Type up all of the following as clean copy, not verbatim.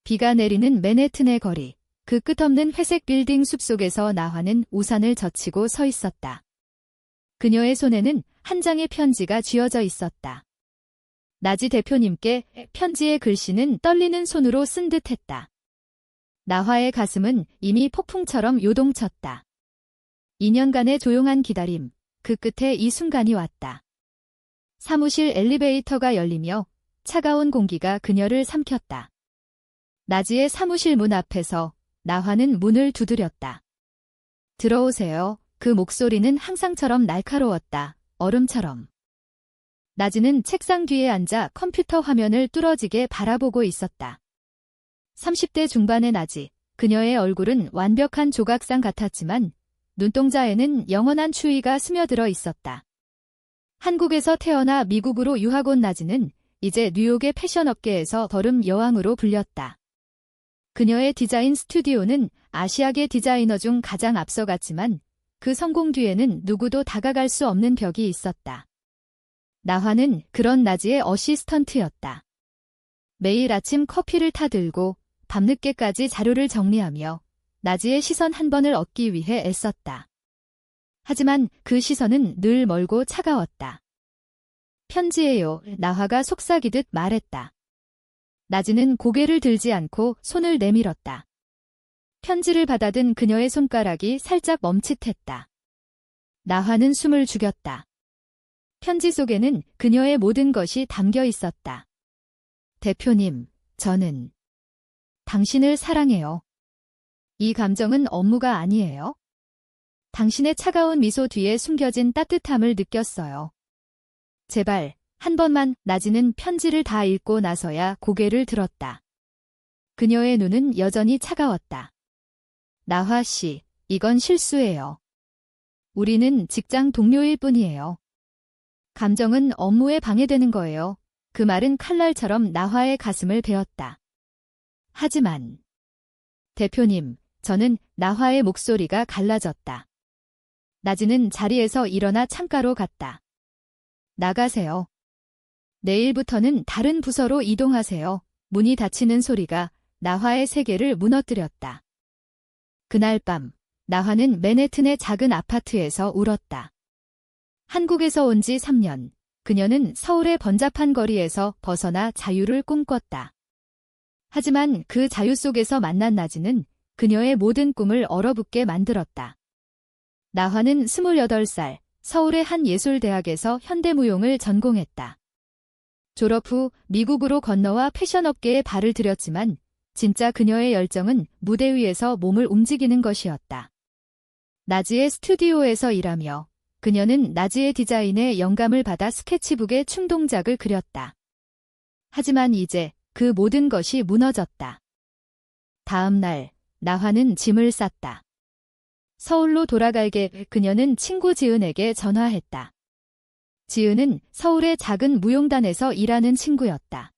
비가 내리는 맨해튼의 거리, 그 끝없는 회색 빌딩 숲속에서 나화는 우산을 젖히고 서 있었다. 그녀의 손에는 한 장의 편지가 쥐어져 있었다. 나지 대표님께 편지의 글씨는 떨리는 손으로 쓴 듯했다. 나화의 가슴은 이미 폭풍처럼 요동쳤다. 2년간의 조용한 기다림, 그 끝에 이 순간이 왔다. 사무실 엘리베이터가 열리며 차가운 공기가 그녀를 삼켰다. 나지의 사무실 문 앞에서 나화는 문을 두드렸다. 들어오세요. 그 목소리는 항상처럼 날카로웠다. 얼음처럼. 나지는 책상 뒤에 앉아 컴퓨터 화면을 뚫어지게 바라보고 있었다. 30대 중반의 나지, 그녀의 얼굴은 완벽한 조각상 같았지만 눈동자에는 영원한 추위가 스며들어 있었다. 한국에서 태어나 미국으로 유학 온 나지는 이제 뉴욕의 패션업계에서 걸음 여왕으로 불렸다. 그녀의 디자인 스튜디오는 아시아계 디자이너 중 가장 앞서갔지만 그 성공 뒤에는 누구도 다가갈 수 없는 벽이 있었다. 나화는 그런 나지의 어시스턴트였다. 매일 아침 커피를 타들고 밤늦게까지 자료를 정리하며 나지의 시선 한 번을 얻기 위해 애썼다. 하지만 그 시선은 늘 멀고 차가웠다. 편지예요. 나화가 속삭이듯 말했다. 나지는 고개를 들지 않고 손을 내밀었다. 편지를 받아든 그녀의 손가락이 살짝 멈칫했다. 나화는 숨을 죽였다. 편지 속에는 그녀의 모든 것이 담겨 있었다. 대표님, 저는 당신을 사랑해요. 이 감정은 업무가 아니에요. 당신의 차가운 미소 뒤에 숨겨진 따뜻함을 느꼈어요. 제발, 한 번만. 나지는 편지를 다 읽고 나서야 고개를 들었다. 그녀의 눈은 여전히 차가웠다. 나화 씨, 이건 실수예요. 우리는 직장 동료일 뿐이에요. 감정은 업무에 방해되는 거예요. 그 말은 칼날처럼 나화의 가슴을 베었다. 하지만 대표님, 저는 나화의 목소리가 갈라졌다. 나지는 자리에서 일어나 창가로 갔다. 나가세요. 내일부터는 다른 부서로 이동하세요. 문이 닫히는 소리가 나화의 세계를 무너뜨렸다. 그날 밤, 나화는 맨해튼의 작은 아파트에서 울었다. 한국에서 온 지 3년, 그녀는 서울의 번잡한 거리에서 벗어나 자유를 꿈꿨다. 하지만 그 자유 속에서 만난 나지는 그녀의 모든 꿈을 얼어붙게 만들었다. 나화는 28살, 서울의 한 예술대학에서 현대무용을 전공했다. 졸업 후 미국으로 건너와 패션업계에 발을 들였지만 진짜 그녀의 열정은 무대 위에서 몸을 움직이는 것이었다. 나지의 스튜디오에서 일하며 그녀는 나지의 디자인에 영감을 받아 스케치북에 충동작을 그렸다. 하지만 이제 그 모든 것이 무너졌다. 다음 날, 나화는 짐을 쌌다. 서울로 돌아갈게 그녀는 친구 지은에게 전화했다. 지은은 서울의 작은 무용단에서 일하는 친구였다.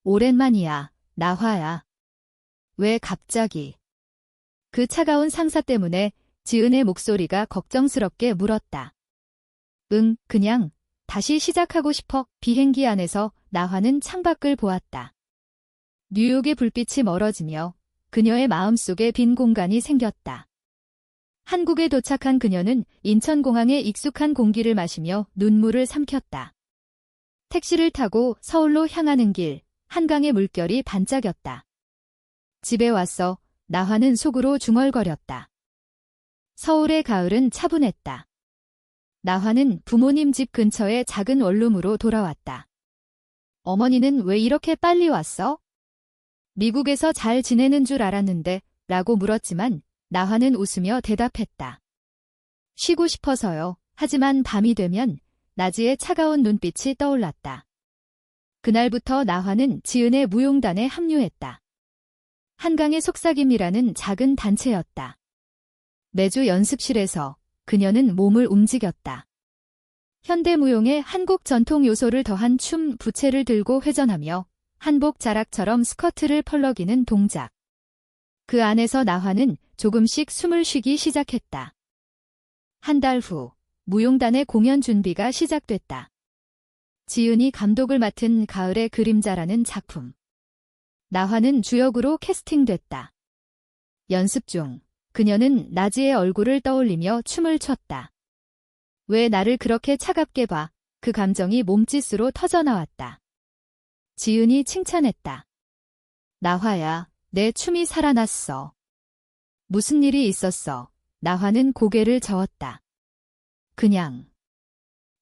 오랜만이야, 나화야. 왜 갑자기? 그 차가운 상사 때문에 지은의 목소리가 걱정스럽게 물었다. 응, 그냥 다시 시작하고 싶어. 비행기 안에서 나화는 창밖을 보았다. 뉴욕의 불빛이 멀어지며 그녀의 마음속에 빈 공간이 생겼다. 한국에 도착한 그녀는 인천공항의 익숙한 공기를 마시며 눈물을 삼켰다. 택시를 타고 서울로 향하는 길, 한강의 물결이 반짝였다. 집에 와서 나화는 속으로 중얼거렸다. 서울의 가을은 차분했다. 나화는 부모님 집 근처의 작은 원룸으로 돌아왔다. 어머니는 왜 이렇게 빨리 왔어? 미국에서 잘 지내는 줄 알았는데 라고 물었지만 나화는 웃으며 대답했다. 쉬고 싶어서요. 하지만 밤이 되면 나지의 차가운 눈빛이 떠올랐다. 그날부터 나화는 지은의 무용단에 합류했다. 한강의 속삭임이라는 작은 단체였다. 매주 연습실에서 그녀는 몸을 움직였다. 현대무용의 한국 전통 요소를 더한 춤, 부채를 들고 회전하며 한복 자락처럼 스커트를 펄럭이는 동작. 그 안에서 나화는 조금씩 숨을 쉬기 시작했다. 한 달 후, 무용단의 공연 준비가 시작됐다. 지은이 감독을 맡은 가을의 그림자라는 작품. 나화는 주역으로 캐스팅됐다. 연습 중 그녀는 나지의 얼굴을 떠올리며 춤을 췄다. 왜 나를 그렇게 차갑게 봐? 그 감정이 몸짓으로 터져나왔다. 지은이 칭찬했다. 나화야, 내 춤이 살아났어. 무슨 일이 있었어? 나화는 고개를 저었다. 그냥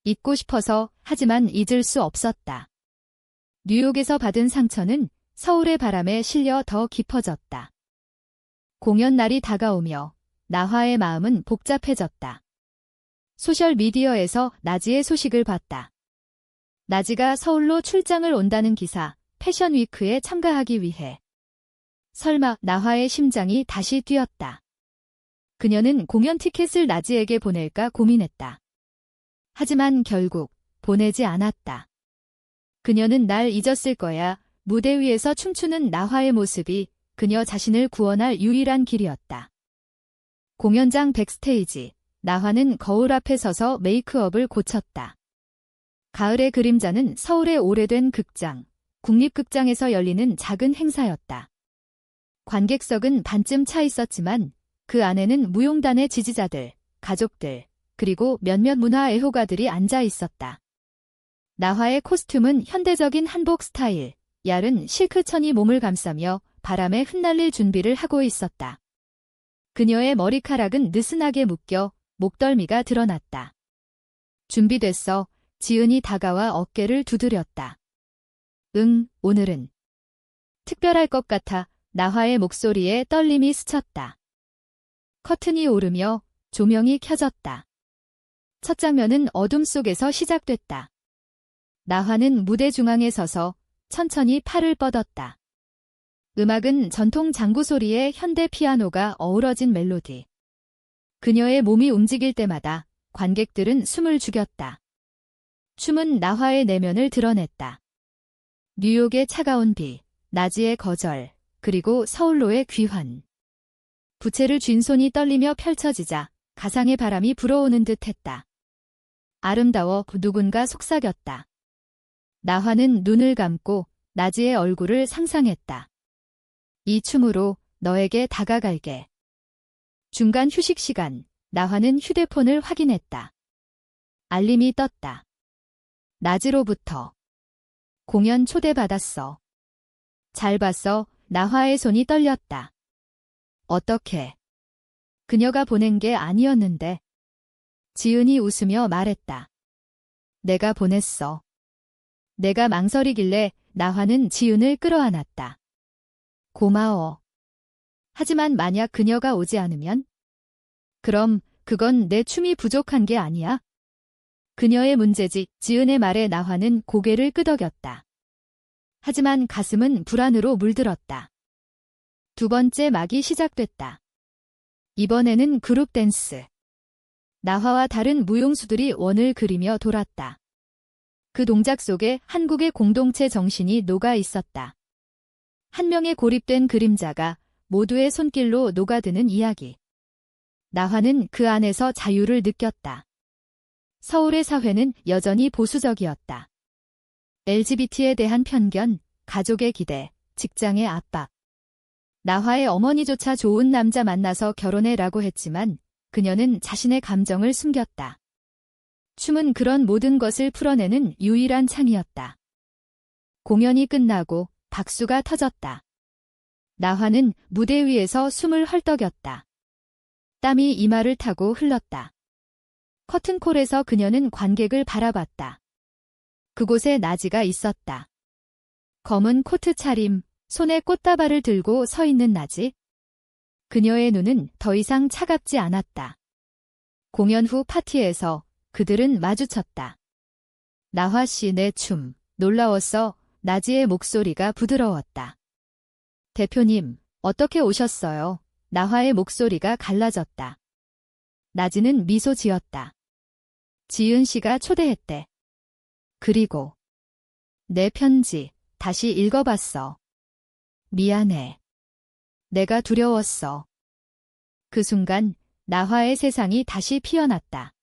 잊고 싶어서. 하지만 잊을 수 없었다. 뉴욕에서 받은 상처는 서울의 바람에 실려 더 깊어졌다. 공연 날이 다가오며 나화의 마음은 복잡해졌다. 소셜미디어에서 나지의 소식을 봤다. 나지가 서울로 출장을 온다는 기사, 패션위크에 참가하기 위해. 설마 나화의 심장이 다시 뛰었다. 그녀는 공연 티켓을 나지에게 보낼까 고민했다. 하지만 결국 보내지 않았다. 그녀는 날 잊었을 거야. 무대 위에서 춤추는 나화의 모습이 그녀 자신을 구원할 유일한 길이었다. 공연장 백스테이지, 나화는 거울 앞에 서서 메이크업을 고쳤다. 가을의 그림자는 서울의 오래된 극장, 국립극장에서 열리는 작은 행사였다. 관객석은 반쯤 차 있었지만 그 안에는 무용단의 지지자들, 가족들, 그리고 몇몇 문화 애호가들이 앉아 있었다. 나화의 코스튬은 현대적인 한복 스타일, 얇은 실크천이 몸을 감싸며 바람에 흩날릴 준비를 하고 있었다. 그녀의 머리카락은 느슨하게 묶여 목덜미가 드러났다. 준비됐어. 지은이 다가와 어깨를 두드렸다. 응, 오늘은 특별할 것 같아. 나화의 목소리에 떨림이 스쳤다. 커튼이 오르며 조명이 켜졌다. 첫 장면은 어둠 속에서 시작됐다. 나화는 무대 중앙에 서서 천천히 팔을 뻗었다. 음악은 전통 장구 소리에 현대 피아노가 어우러진 멜로디. 그녀의 몸이 움직일 때마다 관객들은 숨을 죽였다. 춤은 나화의 내면을 드러냈다. 뉴욕의 차가운 비, 나지의 거절, 그리고 서울로의 귀환. 부채를 쥔 손이 떨리며 펼쳐지자 가상의 바람이 불어오는 듯 했다. 아름다워. 누군가 속삭였다. 나화는 눈을 감고 나지의 얼굴을 상상했다. 이 춤으로 너에게 다가갈게. 중간 휴식 시간, 나화는 휴대폰을 확인했다. 알림이 떴다. 나지로부터. 공연 초대받았어. 잘 봤어. 나화의 손이 떨렸다. 어떻게? 그녀가 보낸 게 아니었는데. 지은이 웃으며 말했다. 내가 보냈어. 내가 망설이길래 나화는 지은을 끌어안았다. 고마워. 하지만 만약 그녀가 오지 않으면? 그럼 그건 내 춤이 부족한 게 아니야? 그녀의 문제지. 지은의 말에 나화는 고개를 끄덕였다. 하지만 가슴은 불안으로 물들었다. 두 번째 막이 시작됐다. 이번에는 그룹 댄스. 나화와 다른 무용수들이 원을 그리며 돌았다. 그 동작 속에 한국의 공동체 정신이 녹아 있었다. 한 명의 고립된 그림자가 모두의 손길로 녹아드는 이야기. 나화는 그 안에서 자유를 느꼈다. 서울의 사회는 여전히 보수적이었다. LGBT에 대한 편견, 가족의 기대, 직장의 압박. 나화의 어머니조차 좋은 남자 만나서 결혼해라고 했지만 그녀는 자신의 감정을 숨겼다. 춤은 그런 모든 것을 풀어내는 유일한 창이었다. 공연이 끝나고 박수가 터졌다. 나화는 무대 위에서 숨을 헐떡였다. 땀이 이마를 타고 흘렀다. 커튼콜에서 그녀는 관객을 바라봤다. 그곳에 나지가 있었다. 검은 코트 차림, 손에 꽃다발을 들고 서 있는 나지. 그녀의 눈은 더 이상 차갑지 않았다. 공연 후 파티에서 그들은 마주쳤다. 나화 씨, 내 춤 놀라웠어. 나지의 목소리가 부드러웠다. 대표님, 어떻게 오셨어요? 나화의 목소리가 갈라졌다. 나지는 미소 지었다. 지은 씨가 초대했대. 그리고 내 편지 다시 읽어봤어. 미안해. 내가 두려웠어. 그 순간 나화의 세상이 다시 피어났다.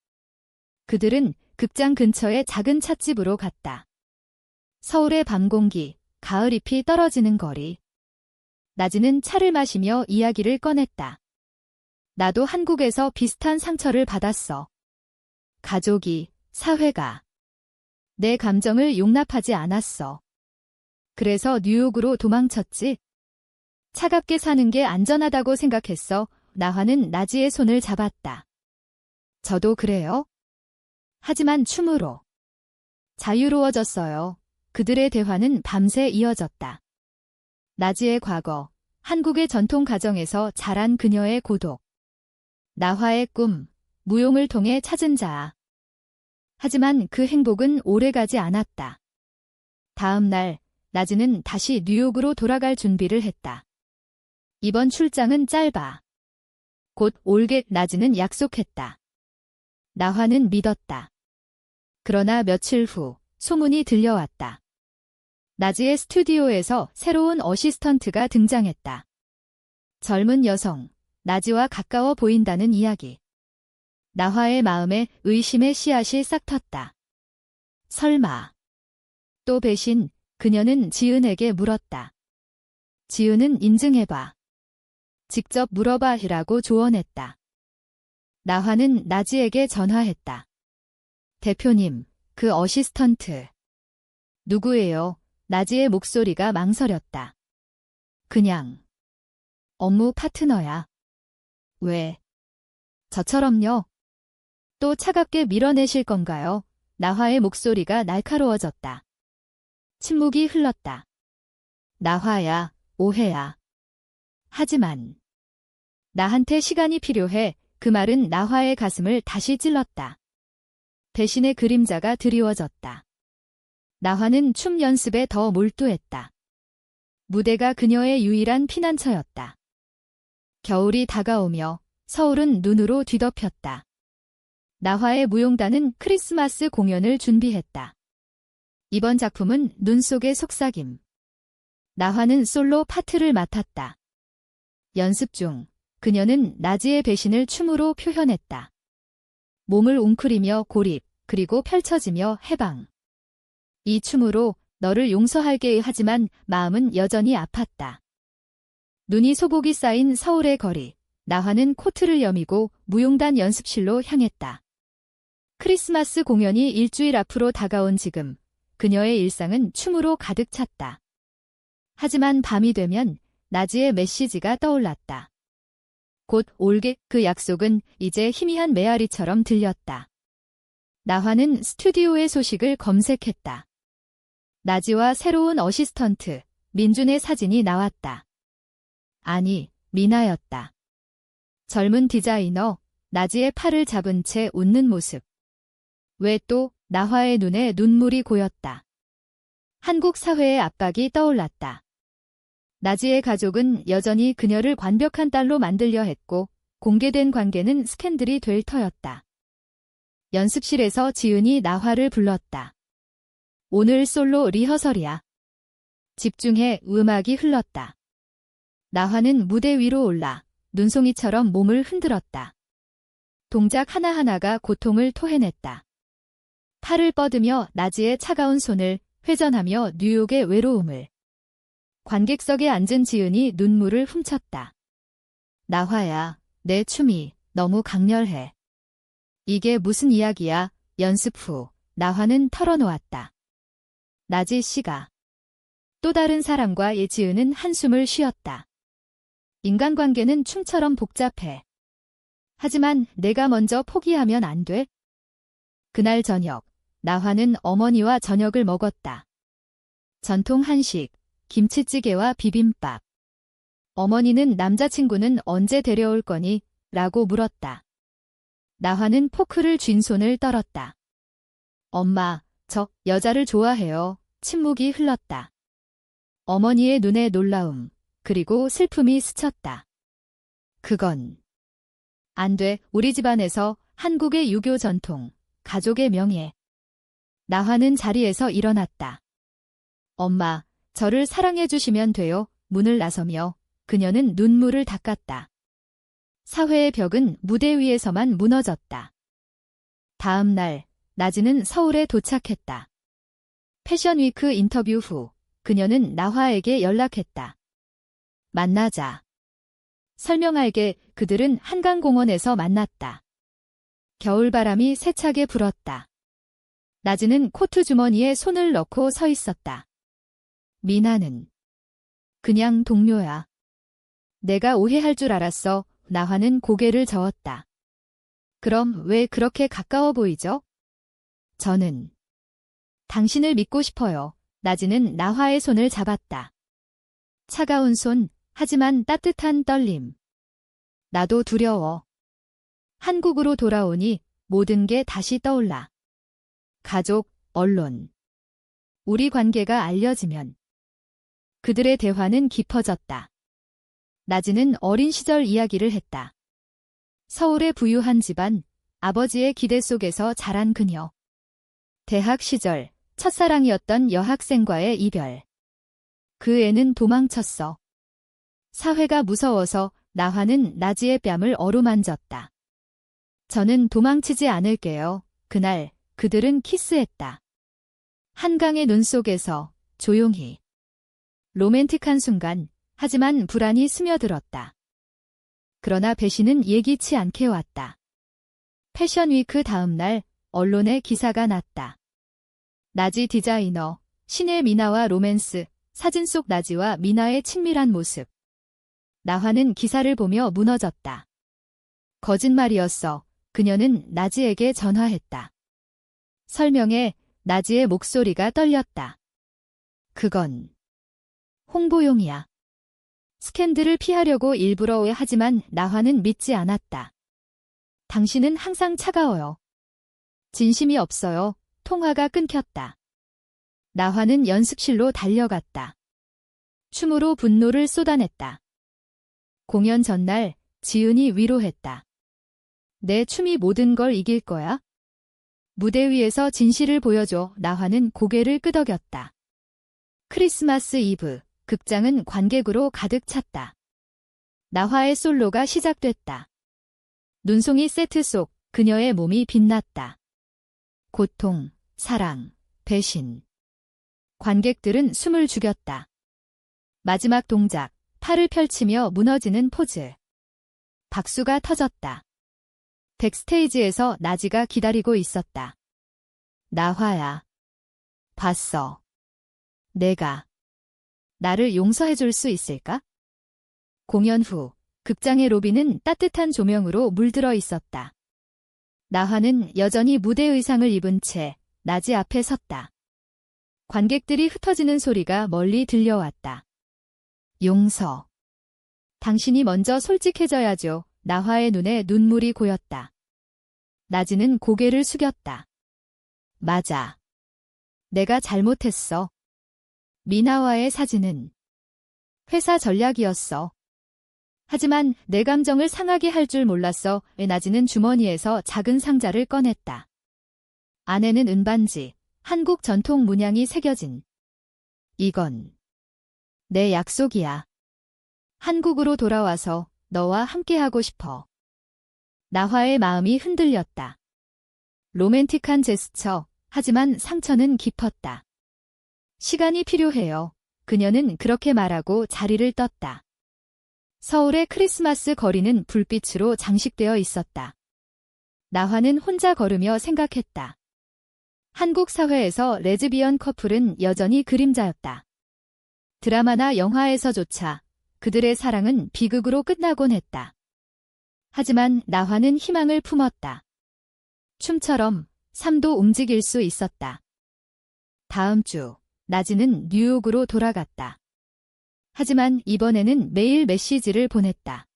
그들은 극장 근처의 작은 찻집으로 갔다. 서울의 밤 공기, 가을 잎이 떨어지는 거리. 나지는 차를 마시며 이야기를 꺼냈다. 나도 한국에서 비슷한 상처를 받았어. 가족이, 사회가 내 감정을 용납하지 않았어. 그래서 뉴욕으로 도망쳤지. 차갑게 사는 게 안전하다고 생각했어. 나화는 나지의 손을 잡았다. 저도 그래요. 하지만 춤으로 자유로워졌어요. 그들의 대화는 밤새 이어졌다. 나지의 과거, 한국의 전통 가정에서 자란 그녀의 고독, 나화의 꿈, 무용을 통해 찾은 자아. 하지만 그 행복은 오래가지 않았다. 다음 날, 나지는 다시 뉴욕으로 돌아갈 준비를 했다. 이번 출장은 짧아. 곧 올게. 나지는 약속했다. 나화는 믿었다. 그러나 며칠 후 소문이 들려왔다. 나지의 스튜디오에서 새로운 어시스턴트가 등장했다. 젊은 여성, 나지와 가까워 보인다는 이야기. 나화의 마음에 의심의 씨앗이 싹 텄다. 설마. 또 배신. 그녀는 지은에게 물었다. 지은은 인증해봐. 직접 물어봐라고 조언했다. 나화는 나지에게 전화했다. 대표님, 그 어시스턴트. 누구예요? 나지의 목소리가 망설였다. 그냥 업무 파트너야. 왜? 저처럼요. 또 차갑게 밀어내실 건가요? 나화의 목소리가 날카로워졌다. 침묵이 흘렀다. 나화야, 오해야. 하지만 나한테 시간이 필요해. 그 말은 나화의 가슴을 다시 찔렀다. 배신의 그림자가 드리워졌다. 나화는 춤 연습에 더 몰두했다. 무대가 그녀의 유일한 피난처였다. 겨울이 다가오며 서울은 눈으로 뒤덮였다. 나화의 무용단은 크리스마스 공연을 준비했다. 이번 작품은 눈 속의 속삭임. 나화는 솔로 파트를 맡았다. 연습 중 그녀는 나지의 배신을 춤으로 표현했다. 몸을 웅크리며 고립, 그리고 펼쳐지며 해방. 이 춤으로 너를 용서할게. 하지만 마음은 여전히 아팠다. 눈이 소복이 쌓인 서울의 거리. 나화는 코트를 여미고 무용단 연습실로 향했다. 크리스마스 공연이 일주일 앞으로 다가온 지금 그녀의 일상은 춤으로 가득 찼다. 하지만 밤이 되면 나지의 메시지가 떠올랐다. 곧 올게. 그 약속은 이제 희미한 메아리처럼 들렸다. 나화는 스튜디오의 소식을 검색했다. 나지와 새로운 어시스턴트 민준의 사진이 나왔다. 아니, 미나였다. 젊은 디자이너, 나지의 팔을 잡은 채 웃는 모습. 왜 또 나화의 눈에 눈물이 고였다. 한국 사회의 압박이 떠올랐다. 나지의 가족은 여전히 그녀를 완벽한 딸로 만들려 했고 공개된 관계는 스캔들이 될 터였다. 연습실에서 지은이 나화를 불렀다. 오늘 솔로 리허설이야. 집중해. 음악이 흘렀다. 나화는 무대 위로 올라 눈송이처럼 몸을 흔들었다. 동작 하나하나가 고통을 토해냈다. 팔을 뻗으며 나지의 차가운 손을 회전하며 뉴욕의 외로움을. 관객석에 앉은 지은이 눈물을 훔쳤다. 나화야, 내 춤이 너무 강렬해. 이게 무슨 이야기야? 연습 후 나화는 털어놓았다. 나지 씨가. 또 다른 사람과 지은은 한숨을 쉬었다. 인간관계는 춤처럼 복잡해. 하지만 내가 먼저 포기하면 안 돼? 그날 저녁, 나화는 어머니와 저녁을 먹었다. 전통 한식, 김치찌개와 비빔밥. 어머니는 남자친구는 언제 데려올 거니? 라고 물었다. 나화는 포크를 쥔 손을 떨었다. 엄마, 저 여자를 좋아해요. 침묵이 흘렀다. 어머니의 눈에 놀라움, 그리고 슬픔이 스쳤다. 그건 안 돼. 우리 집안에서 한국의 유교 전통, 가족의 명예. 나화는 자리에서 일어났다. 엄마, 저를 사랑해 주시면 돼요. 문을 나서며 그녀는 눈물을 닦았다. 사회의 벽은 무대 위에서만 무너졌다. 다음 날, 나지는 서울에 도착했다. 패션위크 인터뷰 후 그녀는 나화에게 연락했다. 만나자. 설명할게. 그들은 한강공원에서 만났다. 겨울바람이 세차게 불었다. 나즈는 코트 주머니에 손을 넣고 서 있었다. 미나는 그냥 동료야. 내가 오해할 줄 알았어. 나화는 고개를 저었다. 그럼 왜 그렇게 가까워 보이죠? 저는 당신을 믿고 싶어요. 나즈는 나화의 손을 잡았다. 차가운 손, 하지만 따뜻한 떨림. 나도 두려워. 한국으로 돌아오니 모든 게 다시 떠올라. 가족, 언론. 우리 관계가 알려지면. 그들의 대화는 깊어졌다. 나즈는 어린 시절 이야기를 했다. 서울의 부유한 집안, 아버지의 기대 속에서 자란 그녀. 대학 시절, 첫사랑이었던 여학생과의 이별. 그 애는 도망쳤어. 사회가 무서워서 나화는 나즈의 뺨을 어루만졌다. 저는 도망치지 않을게요. 그날 그들은 키스했다. 한강의 눈 속에서 조용히. 로맨틱한 순간, 하지만 불안이 스며들었다. 그러나 배신은 예기치 않게 왔다. 패션위크 다음 날 언론에 기사가 났다. 나지 디자이너, 신의 미나와 로맨스, 사진 속 나지와 미나의 친밀한 모습. 나화는 기사를 보며 무너졌다. 거짓말이었어. 그녀는 나지에게 전화했다. 설명에 나지의 목소리가 떨렸다. 그건 홍보용이야. 스캔들을 피하려고 일부러 하지만 나화는 믿지 않았다. 당신은 항상 차가워요. 진심이 없어요. 통화가 끊겼다. 나화는 연습실로 달려갔다. 춤으로 분노를 쏟아냈다. 공연 전날 지은이 위로했다. 내 춤이 모든 걸 이길 거야? 무대 위에서 진실을 보여줘. 나화는 고개를 끄덕였다. 크리스마스 이브, 극장은 관객으로 가득 찼다. 나화의 솔로가 시작됐다. 눈송이 세트 속 그녀의 몸이 빛났다. 고통, 사랑, 배신. 관객들은 숨을 죽였다. 마지막 동작, 팔을 펼치며 무너지는 포즈. 박수가 터졌다. 백스테이지에서 나지가 기다리고 있었다. 나화야. 봤어. 내가. 나를 용서해줄 수 있을까? 공연 후, 극장의 로비는 따뜻한 조명으로 물들어 있었다. 나화는 여전히 무대 의상을 입은 채 나지 앞에 섰다. 관객들이 흩어지는 소리가 멀리 들려왔다. 용서. 당신이 먼저 솔직해져야죠. 나화의 눈에 눈물이 고였다. 나지는 고개를 숙였다. 맞아. 내가 잘못했어. 미나와의 사진은 회사 전략이었어. 하지만 내 감정을 상하게 할 줄 몰랐어. 나지는 주머니에서 작은 상자를 꺼냈다. 안에는 은반지, 한국 전통 문양이 새겨진. 이건 내 약속이야. 한국으로 돌아와서 너와 함께하고 싶어. 나화의 마음이 흔들렸다. 로맨틱한 제스처, 하지만 상처는 깊었다. 시간이 필요해요. 그녀는 그렇게 말하고 자리를 떴다. 서울의 크리스마스 거리는 불빛으로 장식되어 있었다. 나화는 혼자 걸으며 생각했다. 한국 사회에서 레즈비언 커플은 여전히 그림자였다. 드라마나 영화에서조차 그들의 사랑은 비극으로 끝나곤 했다. 하지만 나화는 희망을 품었다. 춤처럼 삶도 움직일 수 있었다. 다음 주, 나지는 뉴욕으로 돌아갔다. 하지만 이번에는 매일 메시지를 보냈다.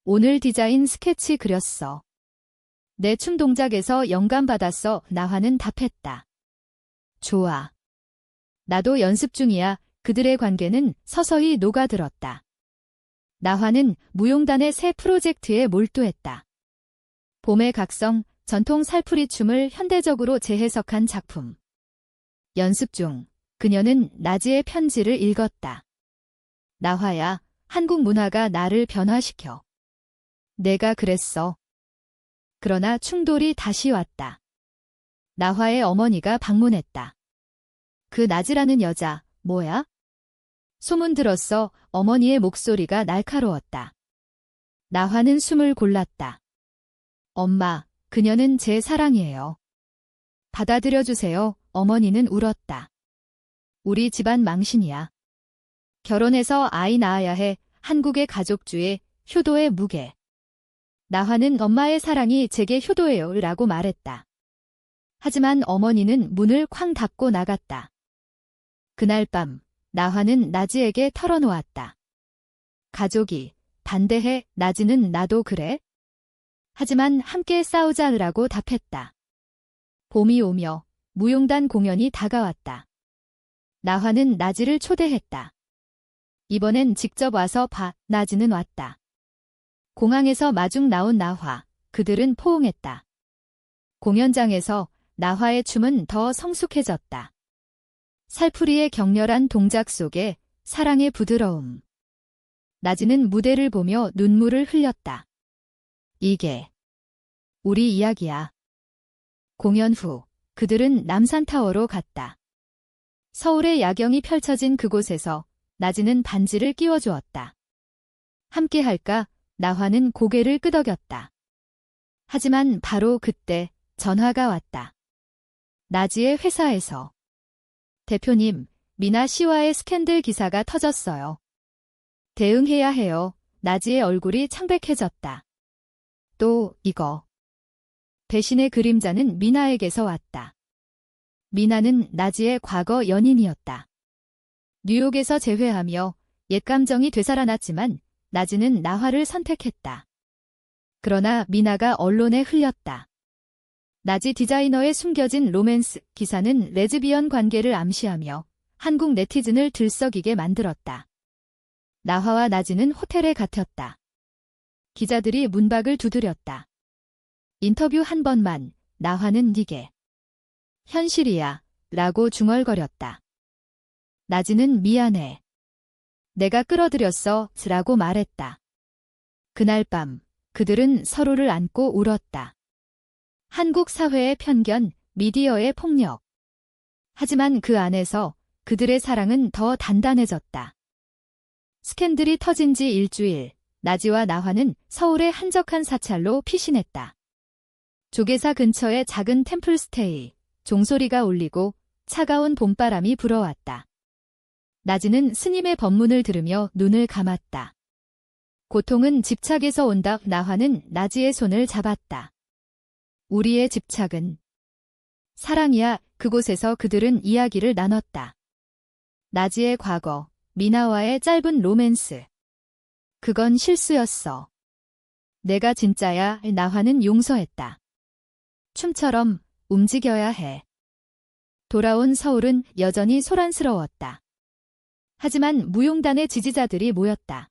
오늘 디자인 스케치 그렸어. 내 춤 동작에서 영감받았어. 나화는 답했다. 좋아. 나도 연습 중이야. 그들의 관계는 서서히 녹아들었다. 나화는 무용단의 새 프로젝트에 몰두했다. 봄의 각성, 전통 살풀이 춤을 현대적으로 재해석한 작품. 연습 중 그녀는 나지의 편지를 읽었다. 나화야, 한국 문화가 나를 변화시켜. 내가 그랬어. 그러나 충돌이 다시 왔다. 나화의 어머니가 방문했다. 그 나지라는 여자, 뭐야? 소문 들었어. 어머니의 목소리가 날카로웠다. 나화는 숨을 골랐다. 엄마, 그녀는 제 사랑이에요. 받아들여주세요. 어머니는 울었다. 우리 집안 망신이야. 결혼해서 아이 낳아야 해. 한국의 가족주의, 효도의 무게. 나화는 엄마의 사랑이 제게 효도예요. 라고 말했다. 하지만 어머니는 문을 쾅 닫고 나갔다. 그날 밤, 나화는 나지에게 털어놓았다. 가족이 반대해. 나지는 나도 그래? 하지만 함께 싸우자라고 답했다. 봄이 오며 무용단 공연이 다가왔다. 나화는 나지를 초대했다. 이번엔 직접 와서 봐. 나지는 왔다. 공항에서 마중 나온 나화, 그들은 포옹했다. 공연장에서 나화의 춤은 더 성숙해졌다. 살풀이의 격렬한 동작 속에 사랑의 부드러움. 나지는 무대를 보며 눈물을 흘렸다. 이게 우리 이야기야. 공연 후 그들은 남산타워로 갔다. 서울의 야경이 펼쳐진 그곳에서 나지는 반지를 끼워주었다. 함께 할까? 나화는 고개를 끄덕였다. 하지만 바로 그때 전화가 왔다. 나지의 회사에서. 대표님, 미나 씨와의 스캔들 기사가 터졌어요. 대응해야 해요. 나지의 얼굴이 창백해졌다. 또 이거. 배신의 그림자는 미나에게서 왔다. 미나는 나지의 과거 연인이었다. 뉴욕에서 재회하며 옛 감정이 되살아났지만 나지는 나화를 선택했다. 그러나 미나가 언론에 흘렸다. 나지 디자이너의 숨겨진 로맨스 기사는 레즈비언 관계를 암시하며 한국 네티즌을 들썩이게 만들었다. 나화와 나지는 호텔에 갇혔다. 기자들이 문박을 두드렸다. 인터뷰 한 번만. 나화는 니게. 현실이야. 라고 중얼거렸다. 나지는 미안해. 내가 끌어들였어. 라고 말했다. 그날 밤 그들은 서로를 안고 울었다. 한국 사회의 편견, 미디어의 폭력. 하지만 그 안에서 그들의 사랑은 더 단단해졌다. 스캔들이 터진 지 일주일, 나지와 나화는 서울의 한적한 사찰로 피신했다. 조계사 근처의 작은 템플스테이, 종소리가 울리고 차가운 봄바람이 불어왔다. 나지는 스님의 법문을 들으며 눈을 감았다. 고통은 집착에서 온다. 나화는 나지의 손을 잡았다. 우리의 집착은 사랑이야. 그곳에서 그들은 이야기를 나눴다. 나지의 과거, 미나와의 짧은 로맨스. 그건 실수였어. 내가 진짜야. 나화는 용서했다. 춤처럼 움직여야 해. 돌아온 서울은 여전히 소란스러웠다. 하지만 무용단의 지지자들이 모였다.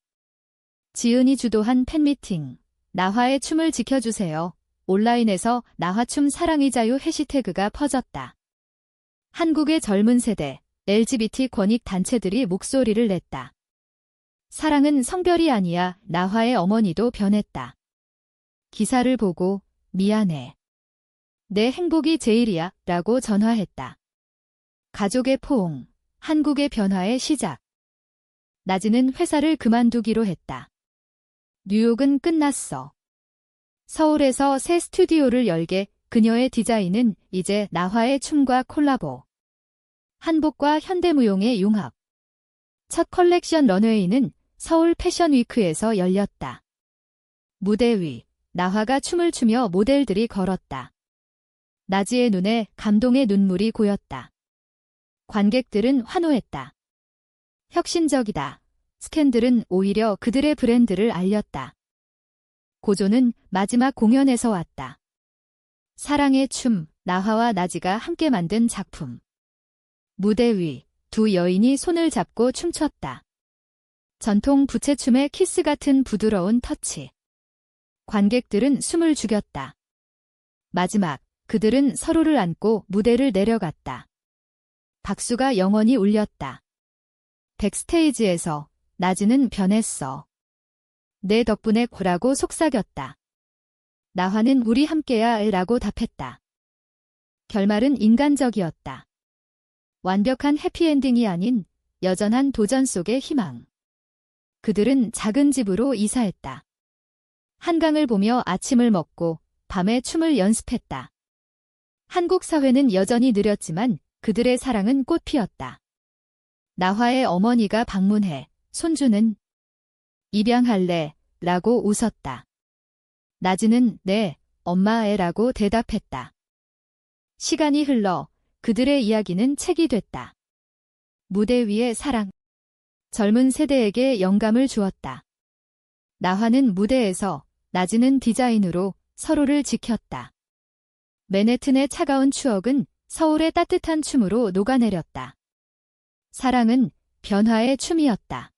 지은이 주도한 팬미팅. 나화의 춤을 지켜주세요. 온라인에서 나화춤 사랑의 자유 해시태그가 퍼졌다. 한국의 젊은 세대, LGBT 권익 단체들이 목소리를 냈다. 사랑은 성별이 아니야. 나화의 어머니도 변했다. 기사를 보고 미안해. 내 행복이 제일이야. 라고 전화했다. 가족의 포옹, 한국의 변화의 시작. 나지는 회사를 그만두기로 했다. 뉴욕은 끝났어. 서울에서 새 스튜디오를 열게. 그녀의 디자인은 이제 나화의 춤과 콜라보. 한복과 현대무용의 융합. 첫 컬렉션 런웨이는 서울 패션위크에서 열렸다. 무대 위, 나화가 춤을 추며 모델들이 걸었다. 나지의 눈에 감동의 눈물이 고였다. 관객들은 환호했다. 혁신적이다. 스캔들은 오히려 그들의 브랜드를 알렸다. 고조는 마지막 공연에서 왔다. 사랑의 춤, 나화와 나지가 함께 만든 작품. 무대 위, 두 여인이 손을 잡고 춤췄다. 전통 부채춤의 키스 같은 부드러운 터치. 관객들은 숨을 죽였다. 마지막, 그들은 서로를 안고 무대를 내려갔다. 박수가 영원히 울렸다. 백스테이지에서 나지는 변했어. 내 덕분에 고라고 속삭였다. 나화는 우리 함께야 라고 답했다. 결말은 인간적이었다. 완벽한 해피엔딩이 아닌 여전한 도전 속의 희망. 그들은 작은 집으로 이사했다. 한강을 보며 아침을 먹고 밤에 춤을 연습했다. 한국 사회는 여전히 느렸지만 그들의 사랑은 꽃피었다. 나화의 어머니가 방문해 손주는 입양할래? 라고 웃었다. 나지는 네, 엄마애라고 대답했다. 시간이 흘러 그들의 이야기는 책이 됐다. 무대 위의 사랑. 젊은 세대에게 영감을 주었다. 나화는 무대에서, 나지는 디자인으로 서로를 지켰다. 맨해튼의 차가운 추억은 서울의 따뜻한 춤으로 녹아내렸다. 사랑은 변화의 춤이었다.